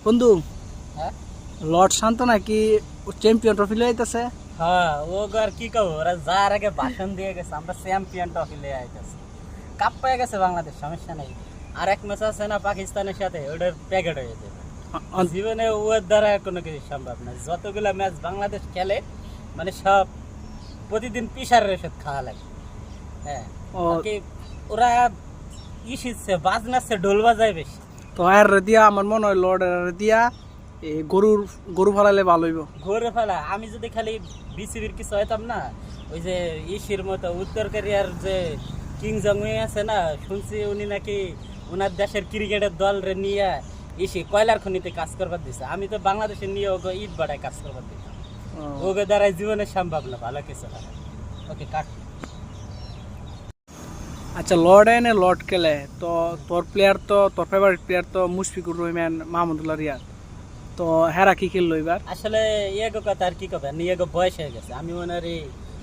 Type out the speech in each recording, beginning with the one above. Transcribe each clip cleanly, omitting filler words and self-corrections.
বন্ধু হ্যাঁ লর্ড শান্তনা কি চ্যাম্পিয়ন ট্রফি লইতেছে? হ্যাঁ ও আর কি কব, ওরা যার আগে ভাষণ দিয়ে গেছে আমরা চ্যাম্পিয়ন ট্রফি লিয়ে আইতেছি। কাপ পেয়ে গেছে বাংলাদেশ, সমস্যা নেই। আর এক ম্যাচ আছে না পাকিস্তানের সাথে, ওটার প্যাকেট হয়ে যাবে। জীবনে ওর দ্বারা কোনো কিছু সম্ভব না। যতগুলো ম্যাচ বাংলাদেশ খেলে মানে সব প্রতিদিন পিসার রেশদ খাওয়া লাগে। হ্যাঁ বাকি ওরা শিখছে, বাজনাচ্ছে, ঢোল বাজায় বেশি। তো আর দিয়া আমার মনে হয় লর্ড দিয়া এই গরু ফালাইলে ভালো হইব। ঘুরে ফেলা আমি যদি খালি বিসিবির কিছু হইতাম না, ওই যে ইসির মতো উত্তর কোরিয়ার যে কিং জং উই আছে না, শুনছি উনি নাকি ওনার দেশের ক্রিকেটের দল রে নিয়ে ইসি কয়লার খনিতে কাজ করবার দিছে। আমি তো বাংলাদেশে নিয়ে ওকে ইট বাড়ায় কাজ করবার দিতাম। ওকে দ্বারাই জীবনে সম্ভব না ভালো কিছু হয়। ওকে কাট। আচ্ছা, লর্ড এনে লর্ড খেলে তো তোর ফেভারিট প্লেয়ার তো মুশফিকুর রহমান, মাহমুদুল্লাহ রিয়াদ, তো হেরা কি খেললো এবার? আসলে ইয়েগো কথা আর কি কবে, ইয়েগো বয়স হয়ে গেছে। আমি মনে করি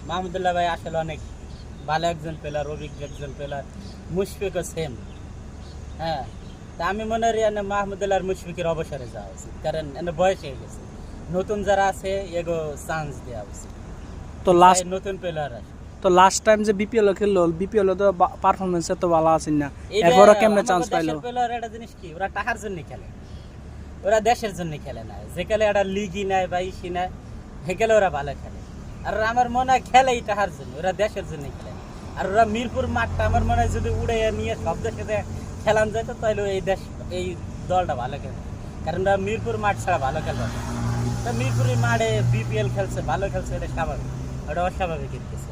মাহমুদুল্লাহ ভাই আসলে অনেক ভালো একজন প্লেয়ার, অভিজ্ঞ একজন প্লেয়ার। মুশফিকও সেম। হ্যাঁ, তা আমি মনে করি মাহমুদুল্লাহ আর মুশফিকের অবসরে যাওয়া উচিত, কারণ এনে বয়স হয়ে গেছে। নতুন যারা আছে এগো চান্স দেওয়া উচিত। তো নতুন প্লেয়ার আছে। লাস্ট টাইম যে বিপিএল খেললো, বিপিএল তো পারফরমেন্স তো ভালো আছে না, এরপরও কেমনে চান্স পাইলো? প্লেয়ার একটা জিনিস কি, ওরা টাকার জন্য খেলে, ওরা দেশের জন্য খেলে না। যে খেলে একটা লিগই নাই বা ইসি নাই, সেখানে ওরা ভালো খেলে। আর আমার মনে হয় খেলেই টাকার জন্য, ওরা দেশের জন্য খেলে। আর ওরা মিরপুর মাঠটা আমার মনে হয় যদি উড়ে নিয়ে সব দেশে খেলান যেত, তাহলে এই দলটা ভালো খেলে। কারণ ওরা মিরপুর মাঠ ছাড়া ভালো খেলবে না। তো মিরপুরের মাঠে বিপিএল খেলছে, ভালো খেলছে, এটা স্বাভাবিক, ওটা অস্বাভাবিক কিছু।